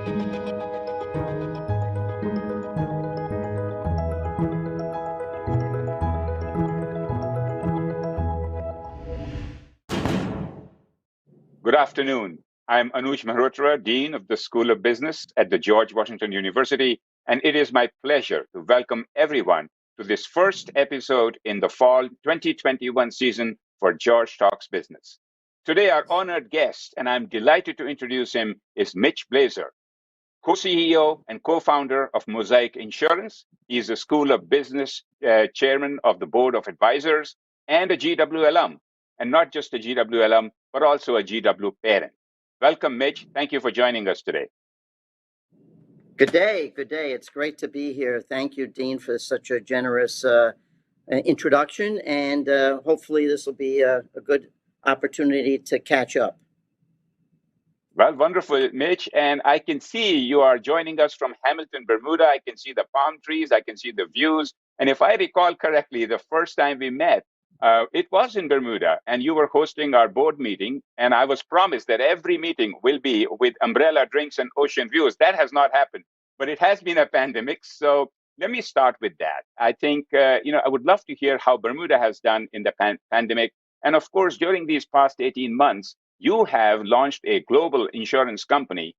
Good afternoon. I'm Anuj Mehrotra, Dean of the School of Business at the George Washington University, and it is my pleasure to welcome everyone to this first episode in the fall 2021 season for George Talks Business. Today, our honored guest, and I'm delighted to introduce him, is Mitch Blaser, co-CEO and co-founder of Mosaic Insurance. He is a School of Business chairman of the Board of Advisors and a GW alum, and not just a GW alum, but also a GW parent. Welcome, Mitch. Thank you for joining us today. Good day. Good day. It's great to be here. Thank you, Dean, for such a generous introduction, and hopefully this will be a good opportunity to catch up. Well, wonderful, Mitch. And I can see you are joining us from Hamilton, Bermuda. I can see the palm trees. I can see the views. And if I recall correctly, the first time we met, it was in Bermuda, and you were hosting our board meeting. And I was promised that every meeting will be with umbrella drinks and ocean views. That has not happened, but it has been a pandemic. So let me start with that. I think, I would love to hear how Bermuda has done in the pandemic. And of course, during these past 18 months, you have launched a global insurance company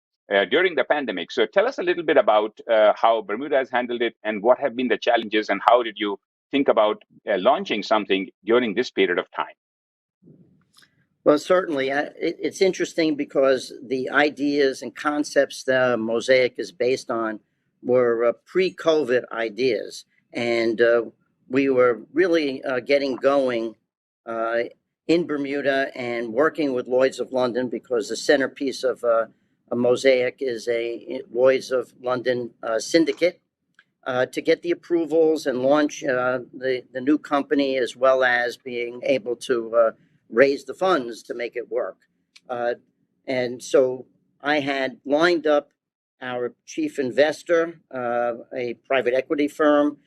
during the pandemic. So tell us a little bit about how Bermuda has handled it and what have been the challenges and how did you think about launching something during this period of time? Well, certainly. It's interesting because the ideas and concepts that Mosaic is based on were pre-COVID ideas. And we were really getting going in Bermuda and working with Lloyd's of London, because the centerpiece of a Mosaic is a Lloyd's of London syndicate, to get the approvals and launch the new company, as well as being able to raise the funds to make it work. And so I had lined up our chief investor, a private equity firm.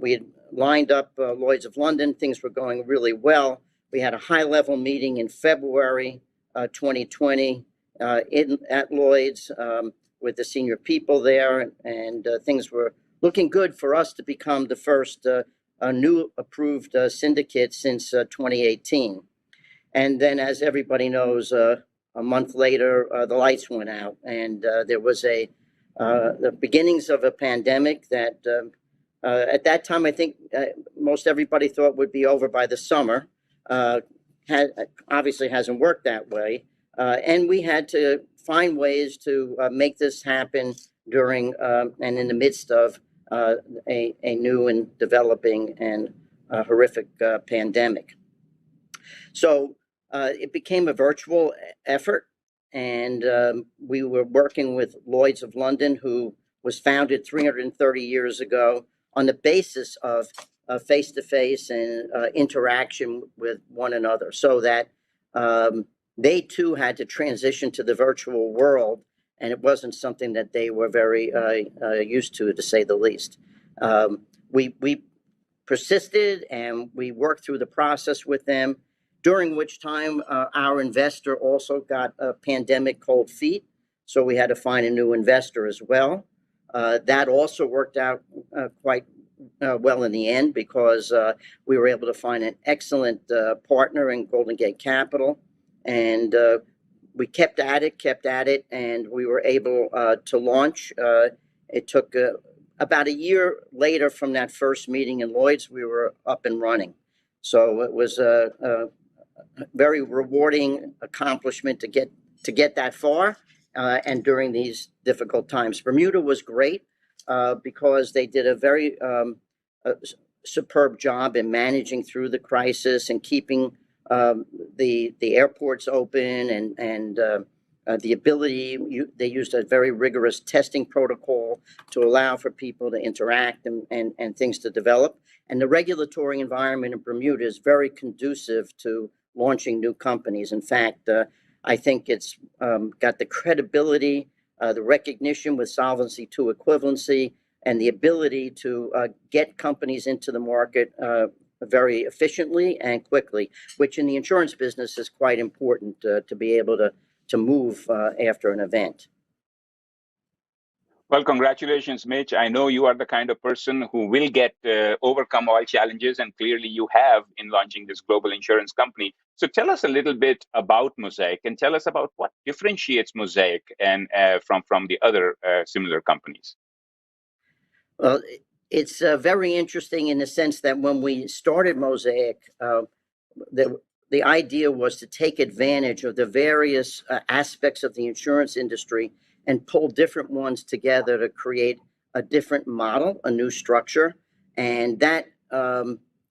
We had lined up Lloyd's of London. Things were going really well. We had a high-level meeting in February 2020 at Lloyd's with the senior people there, and things were looking good for us to become the first new approved syndicate since 2018. And then, as everybody knows, a month later, the lights went out, and there was the beginnings of a pandemic that at that time, I think most everybody thought would be over by the summer. Obviously hasn't worked that way. And we had to find ways to make this happen during and in the midst of a new and developing and horrific pandemic. So it became a virtual effort, and we were working with Lloyd's of London, who was founded 330 years ago on the basis of face-to-face and interaction with one another, so that they too had to transition to the virtual world, and it wasn't something that they were very used to say the least. We persisted, and we worked through the process with them, during which time our investor also got a pandemic cold feet, so we had to find a new investor as well. That also worked out quite well in the end, because we were able to find an excellent partner in Golden Gate Capital, and we kept at it, and we were able to launch. It took about a year later from that first meeting in Lloyd's, we were up and running. So it was a very rewarding accomplishment to get that far, and during these difficult times. Bermuda was great because they did a very superb job in managing through the crisis and keeping the airports open, and the ability. They used a very rigorous testing protocol to allow for people to interact and things to develop. And the regulatory environment in Bermuda is very conducive to launching new companies. In fact, I think it's got the credibility, the recognition with Solvency II equivalency, and the ability to get companies into the market very efficiently and quickly, which in the insurance business is quite important to be able to move after an event. Well, congratulations, Mitch. I know you are the kind of person who will get overcome all challenges, and clearly you have in launching this global insurance company. So tell us a little bit about Mosaic, and tell us about what differentiates Mosaic and from the other similar companies. Well, it's very interesting in the sense that when we started Mosaic, the the idea was to take advantage of the various aspects of the insurance industry and pull different ones together to create a different model, a new structure, and that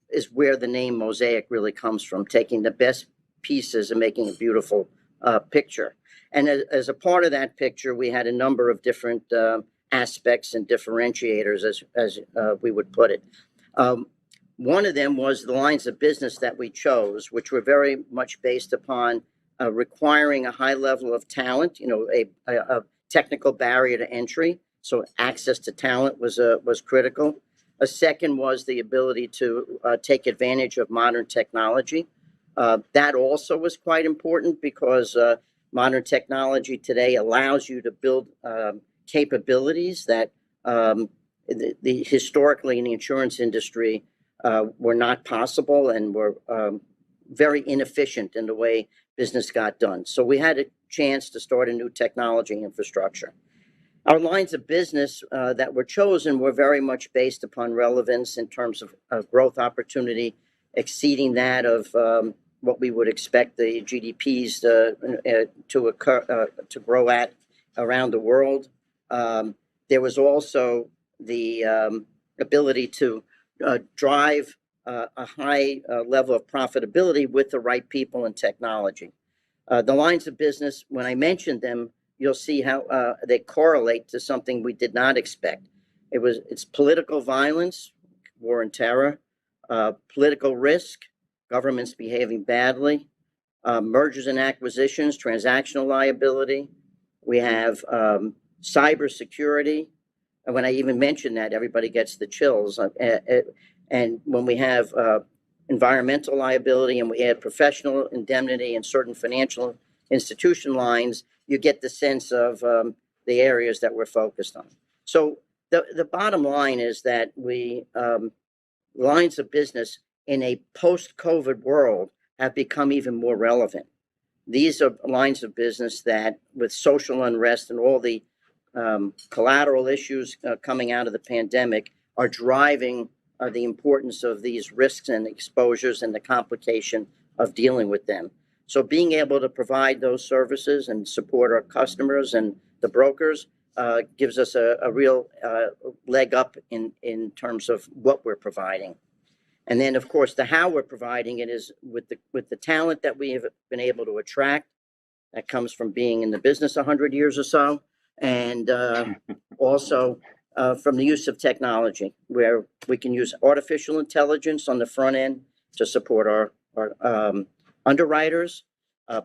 is where the name Mosaic really comes from, taking the best pieces and making a beautiful picture. And as a part of that picture, we had a number of different aspects and differentiators, as we would put it. Um, One of them was the lines of business that we chose, which were very much based upon requiring a high level of talent, a technical barrier to entry. So access to talent was critical. A second was the ability to take advantage of modern technology. That also was quite important because modern technology today allows you to build capabilities that historically in the insurance industry were not possible and were very inefficient in the way business got done. So we had a chance to start a new technology infrastructure. Our lines of business that were chosen were very much based upon relevance in terms of growth opportunity, exceeding that of what we would expect the GDPs to grow at around the world. There was also the ability to drive a high level of profitability with the right people and technology. The lines of business, when I mentioned them, you'll see how they correlate to something we did not expect. It's political violence, war and terror, political risk, governments behaving badly, mergers and acquisitions, transactional liability. We have cybersecurity. And when I even mention that, everybody gets the chills. And when we have environmental liability and we add professional indemnity and certain financial institution lines, you get the sense of the areas that we're focused on. So the bottom line is that lines of business in a post-COVID world have become even more relevant. These are lines of business that, with social unrest and all the collateral issues coming out of the pandemic, are driving the importance of these risks and exposures and the complication of dealing with them. So being able to provide those services and support our customers and the brokers gives us a real leg up in terms of what we're providing. And then, of course, the how we're providing it is with the talent that we have been able to attract. That comes from being in the business 100 years or so, and also from the use of technology, where we can use artificial intelligence on the front end to support our underwriters,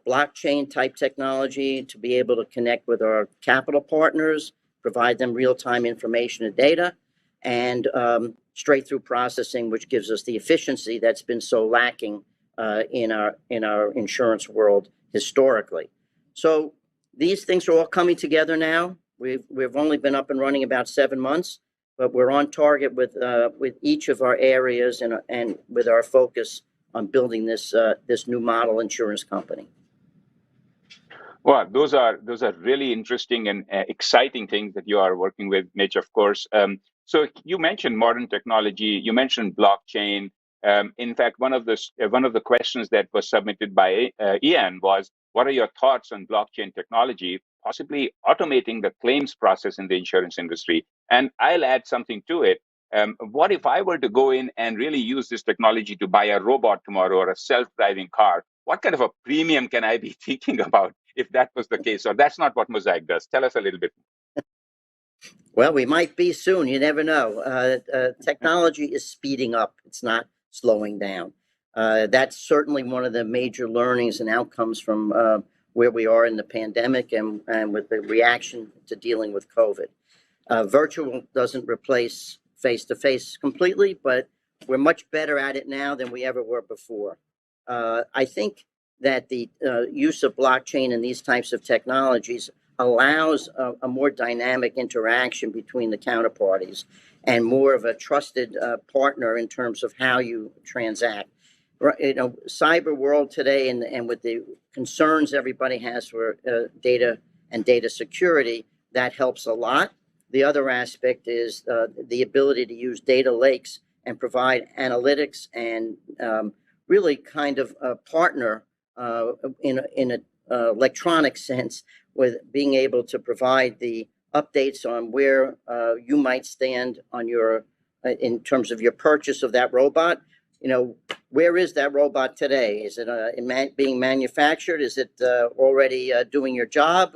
blockchain type technology to be able to connect with our capital partners, provide them real-time information and data, and straight through processing, which gives us the efficiency that's been so lacking in our insurance world historically. So these things are all coming together now. We've only been up and running about 7 months, but we're on target with each of our areas and with our focus on building this new model insurance company. Well, those are really interesting and exciting things that you are working with, Mitch. Of course. So you mentioned modern technology. You mentioned blockchain. In fact, one of the questions that was submitted by Ian was, "What are your thoughts on blockchain technology, possibly automating the claims process in the insurance industry?" And I'll add something to it. What if I were to go in and really use this technology to buy a robot tomorrow or a self-driving car? What kind of a premium can I be thinking about if that was the case? Or that's not what Mosaic does. Tell us a little bit. Well, we might be soon. You never know. Technology is speeding up. It's not slowing down. That's certainly one of the major learnings and outcomes from where we are in the pandemic and with the reaction to dealing with COVID. Virtual doesn't replace face-to-face completely, but we're much better at it now than we ever were before. I think that the use of blockchain and these types of technologies allows a more dynamic interaction between the counterparties and more of a trusted partner in terms of how you transact. Cyber world today, and with the concerns everybody has for data and data security, that helps a lot. The other aspect is the ability to use data lakes and provide analytics and really kind of partner in an electronic sense with being able to provide the updates on where you might stand on your in terms of your purchase of that robot. Where is that robot today? Is it being manufactured? Is it already doing your job?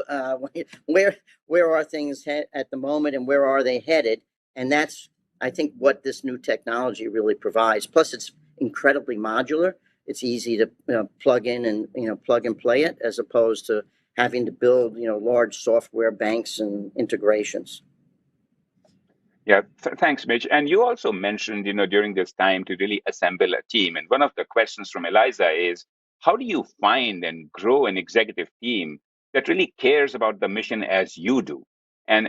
Where are things at the moment, and where are they headed? And that's, I think, what this new technology really provides. Plus, it's incredibly modular. It's easy to plug in and plug and play it, as opposed to having to build large software banks and integrations. Yeah, thanks, Mitch. And you also mentioned, during this time to really assemble a team. And one of the questions from Eliza is, how do you find and grow an executive team that really cares about the mission as you do? And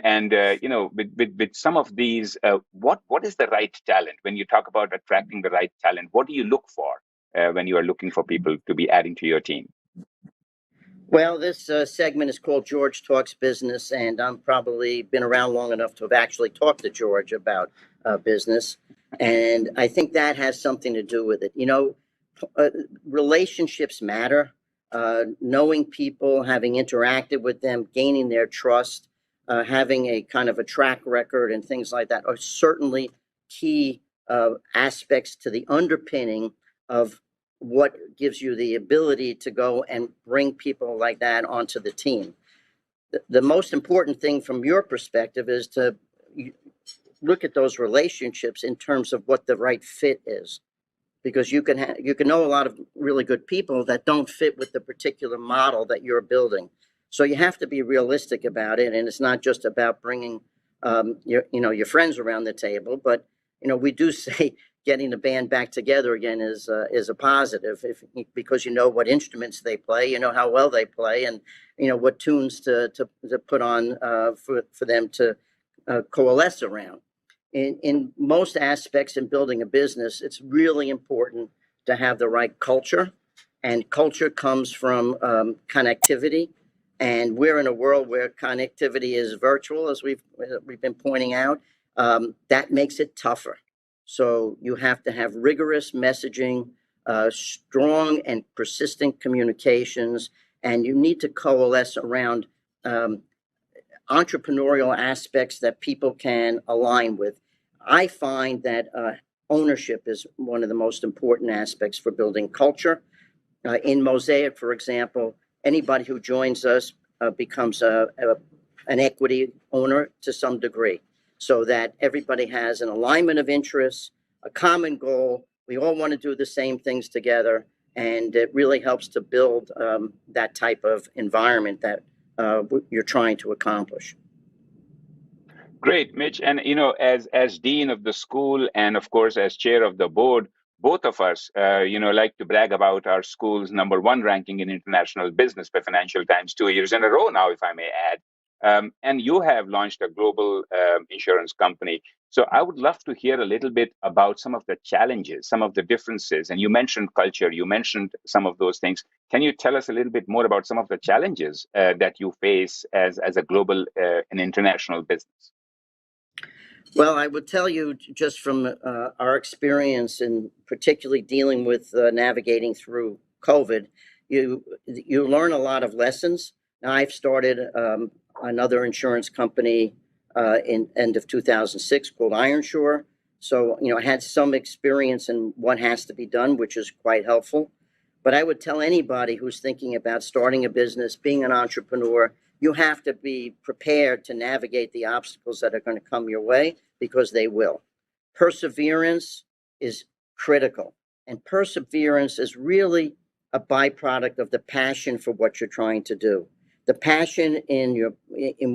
with some of these, what is the right talent? When you talk about attracting the right talent, what do you look for when you are looking for people to be adding to your team? Well, this segment is called George Talks Business, and I'm probably been around long enough to have actually talked to George about business. And I think that has something to do with it. Relationships matter. Knowing people, having interacted with them, gaining their trust, having a kind of a track record and things like that are certainly key aspects to the underpinning of what gives you the ability to go and bring people like that onto the team. The most important thing from your perspective is to look at those relationships in terms of what the right fit is, because you can know a lot of really good people that don't fit with the particular model that you're building. So you have to be realistic about it, and it's not just about bringing your friends around the table, but we do say getting the band back together again is a positive, because what instruments they play, how well they play, and what tunes to put on for them to coalesce around. In most aspects in building a business, it's really important to have the right culture, and culture comes from connectivity. And we're in a world where connectivity is virtual, as we've been pointing out. That makes it tougher. So you have to have rigorous messaging, strong and persistent communications, and you need to coalesce around entrepreneurial aspects that people can align with. I find that ownership is one of the most important aspects for building culture. In Mosaic, for example, anybody who joins us becomes an equity owner to some degree, so that everybody has an alignment of interests, a common goal. We all want to do the same things together, and it really helps to build that type of environment that you're trying to accomplish. Great, Mitch. And as dean of the school, and of course as chair of the board, both of us, like to brag about our school's #1 ranking in international business by Financial Times 2 years in a row now, if I may add. And you have launched a global insurance company. So I would love to hear a little bit about some of the challenges, some of the differences. And you mentioned culture, you mentioned some of those things. Can you tell us a little bit more about some of the challenges that you face as a global and international business? Well, I would tell you, just from our experience, and particularly dealing with navigating through COVID, you learn a lot of lessons. Now, I've started another insurance company in end of 2006 called Ironshore. So, I had some experience in what has to be done, which is quite helpful. But I would tell anybody who's thinking about starting a business, being an entrepreneur, you have to be prepared to navigate the obstacles that are going to come your way, because they will. Perseverance is critical, and perseverance is really a byproduct of the passion for what you're trying to do. The passion in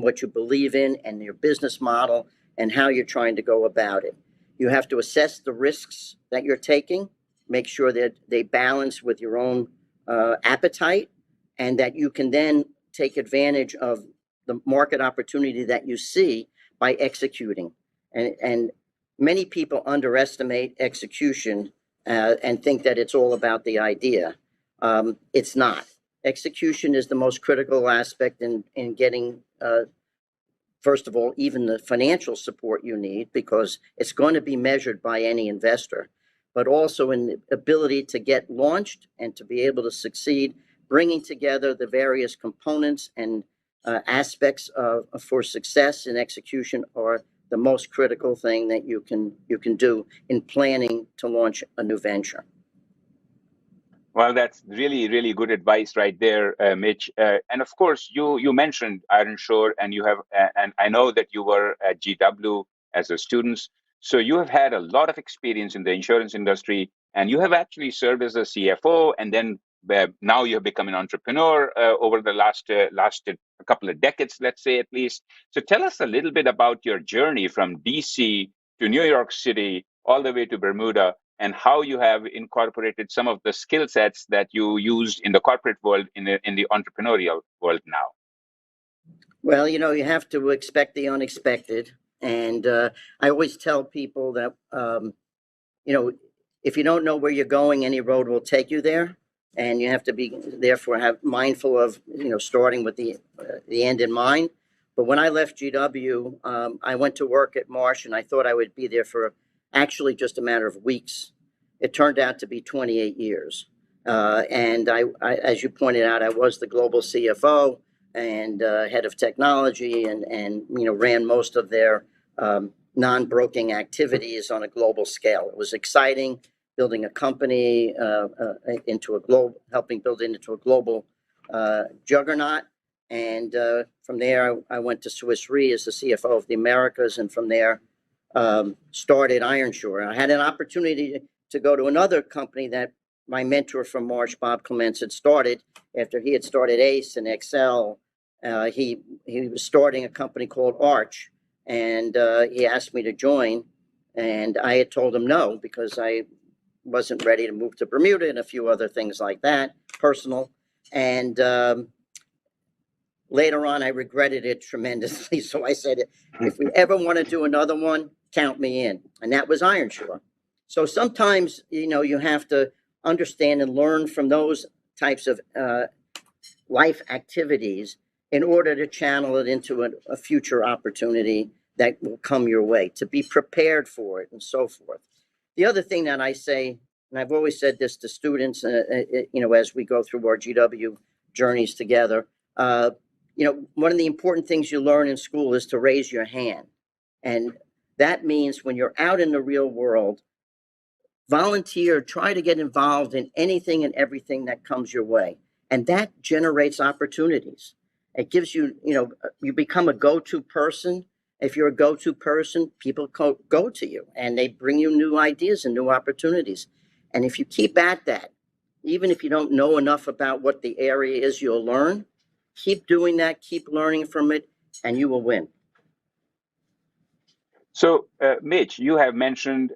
what you believe in, and your business model, and how you're trying to go about it. You have to assess the risks that you're taking, make sure that they balance with your own appetite, and that you can then take advantage of the market opportunity that you see by executing. And many people underestimate execution and think that it's all about the idea. It's not. Execution is the most critical aspect in getting, first of all, even the financial support you need, because it's going to be measured by any investor, but also in the ability to get launched and to be able to succeed, bringing together the various components and aspects for success and execution are the most critical thing that you can do in planning to launch a new venture. Well, that's really, really good advice right there, Mitch. And of course, you mentioned Ironshore, and you have, and I know that you were at GW as a student. So you have had a lot of experience in the insurance industry, and you have actually served as a CFO, and then now you have become an entrepreneur over the last a couple of decades, let's say at least. So tell us a little bit about your journey from DC to New York City, all the way to Bermuda, and how you have incorporated some of the skill sets that you used in the corporate world in the entrepreneurial world now. Well, you have to expect the unexpected. And I always tell people that, if you don't know where you're going, any road will take you there. And you have to be, therefore, have mindful of, starting with the end in mind. But when I left GW, I went to work at Marsh, and I thought I would be there for actually just a matter of weeks. It turned out to be 28 years. And I, as you pointed out, I was the global CFO and head of technology, and ran most of their non-broking activities on a global scale. It was exciting, building a company into a global, helping build it into a global juggernaut. And from there, I went to Swiss Re as the CFO of the Americas, and from there started Ironshore. I had an opportunity to go to another company that my mentor from Marsh, Bob Clements, had started after he had started Ace and Excel. He was starting a company called Arch, and he asked me to join, and I had told him no because I wasn't ready to move to Bermuda and a few other things like that, personal. And later on, I regretted it tremendously. So I said, if we ever want to do another one, count me in. And that was Ironshore. So sometimes, you have to understand and learn from those types of life activities in order to channel it into a future opportunity that will come your way, to be prepared for it and so forth. The other thing that I say, and I've always said this to students, as we go through our GW journeys together, one of the important things you learn in school is to raise your hand. And that means when you're out in the real world, volunteer, try to get involved in anything and everything that comes your way. And that generates opportunities. It gives you, you become a go-to person. If you're a go-to person, people go to you and they bring you new ideas and new opportunities. And if you keep at that, even if you don't know enough about what the area is, you'll learn. Keep doing that, keep learning from it, and you will win. So, Mitch, you have mentioned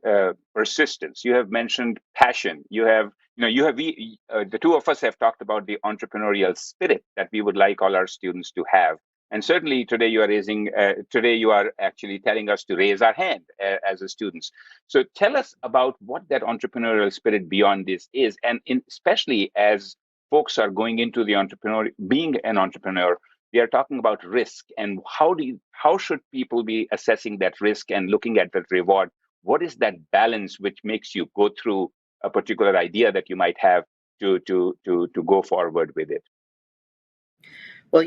persistence. You have mentioned passion. The two of us have talked about the entrepreneurial spirit that we would like all our students to have. And certainly today today you are actually telling us to raise our hand as a students. So tell us about what that entrepreneurial spirit beyond this is, and especially as folks are going into being an entrepreneur, we are talking about risk, and how should people be assessing that risk and looking at that reward? What is that balance which makes you go through a particular idea that you might have to go forward with it? Well,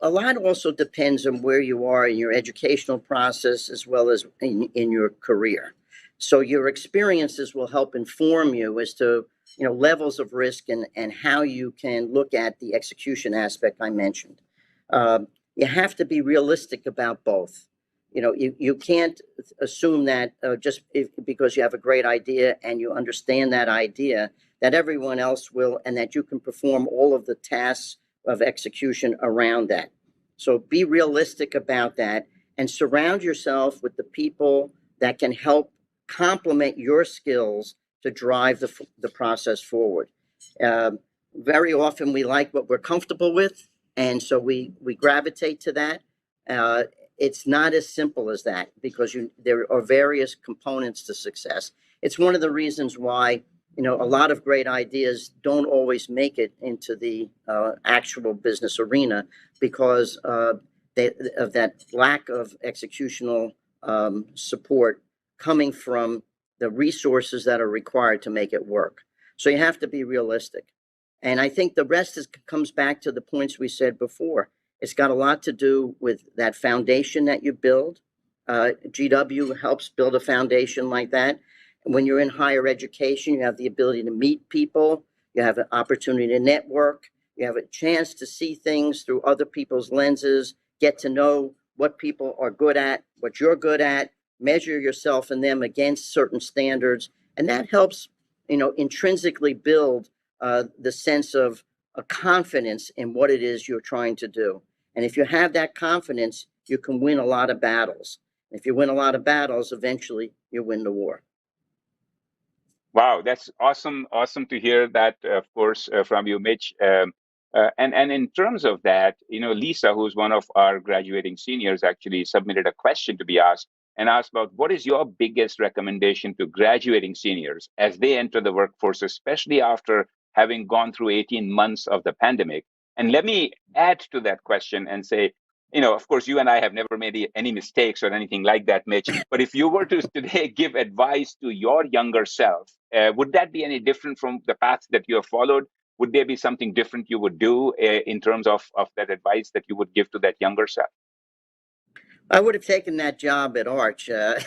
a lot also depends on where you are in your educational process as well as in your career. So your experiences will help inform you as to levels of risk and how you can look at the execution aspect I mentioned. You have to be realistic about both. You can't assume that because you have a great idea and you understand that idea, that everyone else will, and that you can perform all of the tasks of execution around that. So be realistic about that and surround yourself with the people that can help complement your skills to drive the process forward. Um, Very often we like what we're comfortable with, and so we gravitate to that. Uh, it's not as simple as that because there are various components to success. It's one of the reasons why a lot of great ideas don't always make it into the actual business arena because of that lack of executional support coming from the resources that are required to make it work. So you have to be realistic. And I think the rest comes back to the points we said before. It's got a lot to do with that foundation that you build. GW helps build a foundation like that. When you're in higher education, you have the ability to meet people, you have an opportunity to network, you have a chance to see things through other people's lenses, get to know what people are good at, what you're good at, measure yourself and them against certain standards. And that helps, intrinsically build the sense of a confidence in what it is you're trying to do. And if you have that confidence, you can win a lot of battles. If you win a lot of battles, eventually you win the war. Wow, that's awesome! Awesome to hear that, of course, from you, Mitch. And in terms of that, Lisa, who's one of our graduating seniors, actually submitted a question to be asked and asked about what is your biggest recommendation to graduating seniors as they enter the workforce, especially after having gone through 18 months of the pandemic. And let me add to that question and say, of course, you and I have never made any mistakes or anything like that, Mitch. But if you were to today give advice to your younger self, would that be any different from the path that you have followed? Would there be something different you would do in terms of that advice that you would give to that younger self? I would have taken that job at Arch, but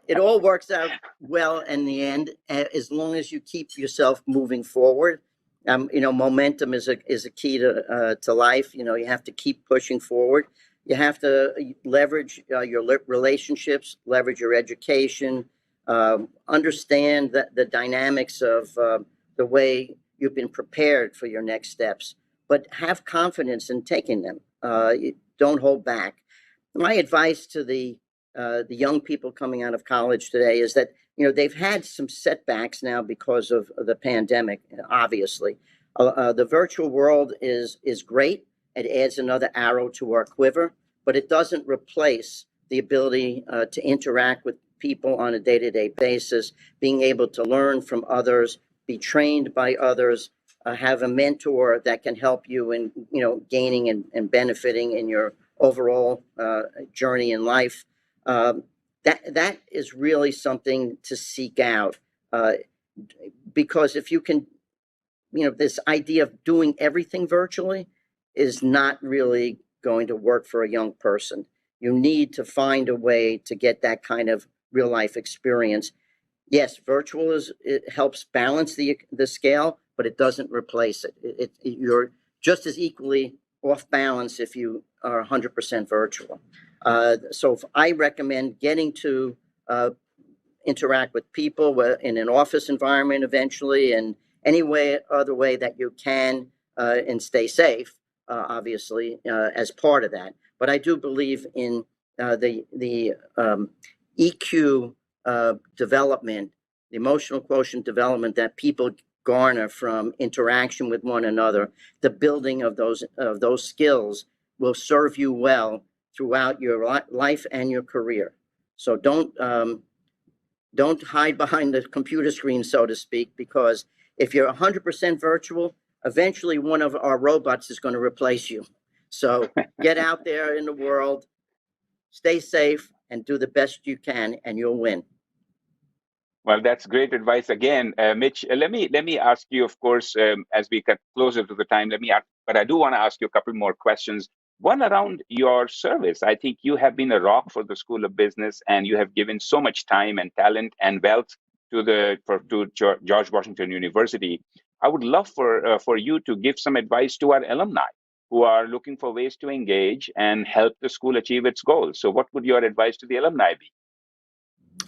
it all works out well in the end as long as you keep yourself moving forward. Momentum is a key to life. You have to keep pushing forward. You have to leverage your relationships, leverage your education, understand the dynamics of the way you've been prepared for your next steps, but have confidence in taking them. Don't hold back. My advice to the young people coming out of college today is that they've had some setbacks now because of the pandemic. Obviously, the virtual world is great. It adds another arrow to our quiver, but it doesn't replace the ability to interact with people on a day-to-day basis, being able to learn from others, be trained by others, have a mentor that can help you in gaining and benefiting in your overall journey in life. That is really something to seek out because if you can, this idea of doing everything virtually is not really going to work for a young person. You need to find a way to get that kind of real life experience. Yes, virtual it helps balance the scale, but it doesn't replace it. You're just as equally off balance if you are 100% virtual. So I recommend getting to interact with people in an office environment eventually, and any other way that you can, and stay safe, obviously, as part of that. But I do believe in the EQ development, the emotional quotient development that people garner from interaction with one another. The building of those skills will serve you well throughout your life and your career. So don't hide behind the computer screen, so to speak, because if you're 100% virtual, eventually one of our robots is going to replace you. So get out there in the world, stay safe, and do the best you can, and you'll win. Well, that's great advice again, Mitch. Let me ask you, of course, as we get closer to the time. Let me ask, but I do want to ask you a couple more questions. One around your service. I think you have been a rock for the School of Business, and you have given so much time and talent and wealth to George Washington University. I would love for you to give some advice to our alumni who are looking for ways to engage and help the school achieve its goals. So, what would your advice to the alumni be?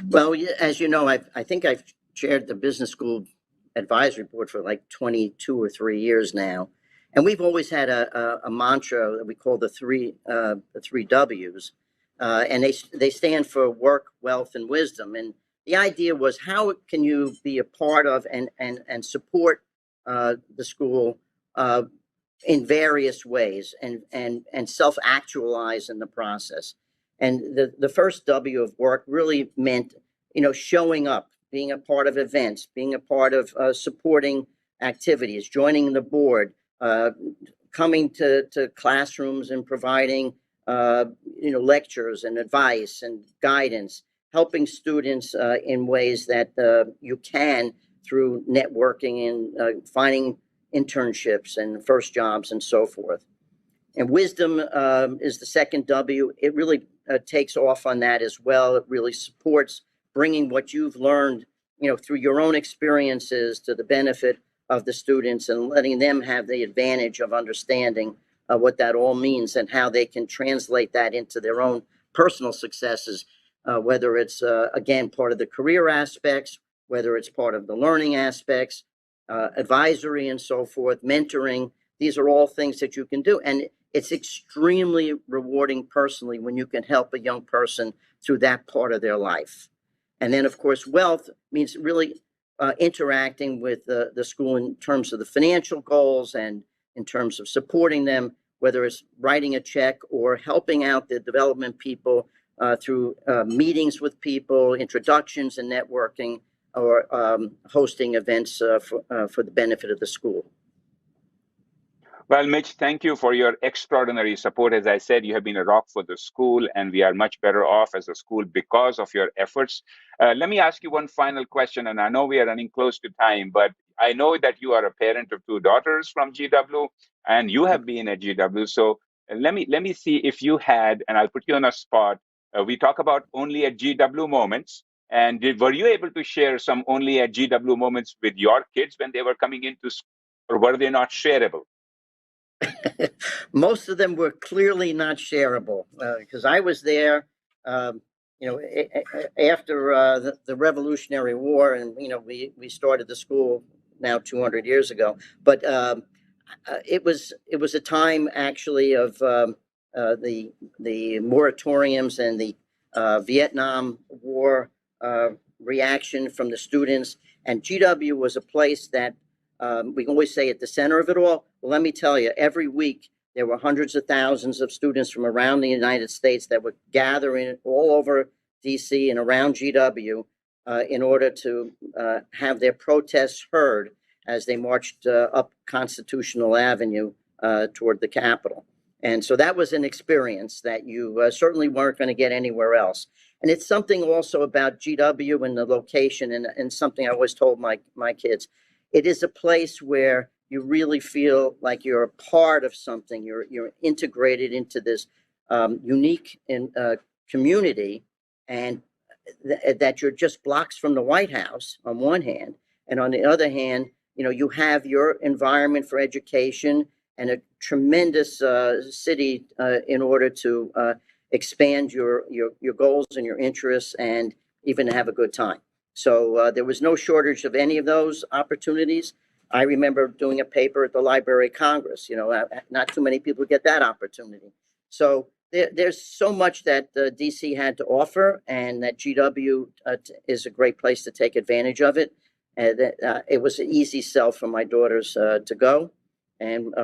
Well, as you know, I think I've chaired the business school advisory board for like 22 or 3 years now, and we've always had a mantra that we call the three W's, and they stand for work, wealth, and wisdom. And the idea was, how can you be a part of and support the school in various ways, and self-actualize in the process. And the first W of work really meant, showing up, being a part of events, being a part of supporting activities, joining the board, coming to classrooms and providing lectures and advice and guidance, helping students in ways that you can, through networking and finding internships and first jobs and so forth. And wisdom is the second W. It really takes off on that as well. It really supports bringing what you've learned, through your own experiences, to the benefit of the students, and letting them have the advantage of understanding what that all means and how they can translate that into their own personal successes, whether it's, again, part of the career aspects, whether it's part of the learning aspects, advisory and so forth, mentoring. These are all things that you can do. And it's extremely rewarding personally when you can help a young person through that part of their life. And then, of course, wealth means really interacting with the school in terms of the financial goals and in terms of supporting them, whether it's writing a check or helping out the development people through meetings with people, introductions and networking, or hosting events for the benefit of the school. Well, Mitch, thank you for your extraordinary support. As I said, you have been a rock for the school, and we are much better off as a school because of your efforts. Let me ask you one final question, and I know we are running close to time, but I know that you are a parent of two daughters from GW, and you have been at GW. So let me see if you had, and I'll put you on a spot. We talk about only at GW moments. And were you able to share some only at GW moments with your kids when they were coming into school, or were they not shareable? Most of them were clearly not shareable, because I was there, after the Revolutionary War, and we started the school now 200 years ago. But it was a time actually of the moratoriums and the Vietnam War reaction from the students, and GW was a place that we can always say at the center of it all. Well, let me tell you, every week there were hundreds of thousands of students from around the United States that would gather in all over DC and around GW in order to have their protests heard as they marched up Constitutional Avenue toward the Capitol. And so that was an experience that you certainly weren't going to get anywhere else. And it's something also about GW and the location, and something I always told my kids. It is a place where you really feel like you're a part of something. You're integrated into this unique community, and that you're just blocks from the White House on one hand, and on the other hand, you have your environment for education and a tremendous city in order to expand your goals and your interests, and even have a good time. So there was no shortage of any of those opportunities. I remember doing a paper at the Library of Congress. Not too many people get that opportunity. So there's so much that DC had to offer, and that GW is a great place to take advantage of it. And it was an easy sell for my daughters to go. And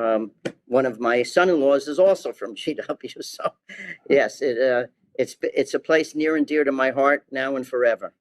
one of my son-in-laws is also from GW. So yes, it's a place near and dear to my heart now and forever.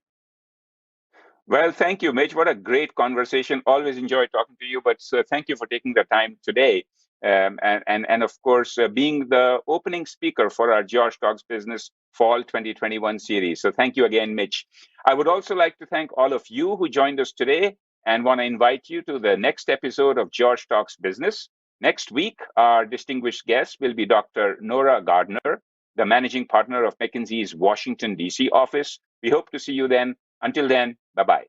Well, thank you, Mitch. What a great conversation. Always enjoy talking to you, but thank you for taking the time today. And of course, being the opening speaker for our George Talks Business Fall 2021 series. So thank you again, Mitch. I would also like to thank all of you who joined us today, and want to invite you to the next episode of George Talks Business. Next week, our distinguished guest will be Dr. Nora Gardner, the managing partner of McKinsey's Washington, D.C. office. We hope to see you then. Until then, bye-bye.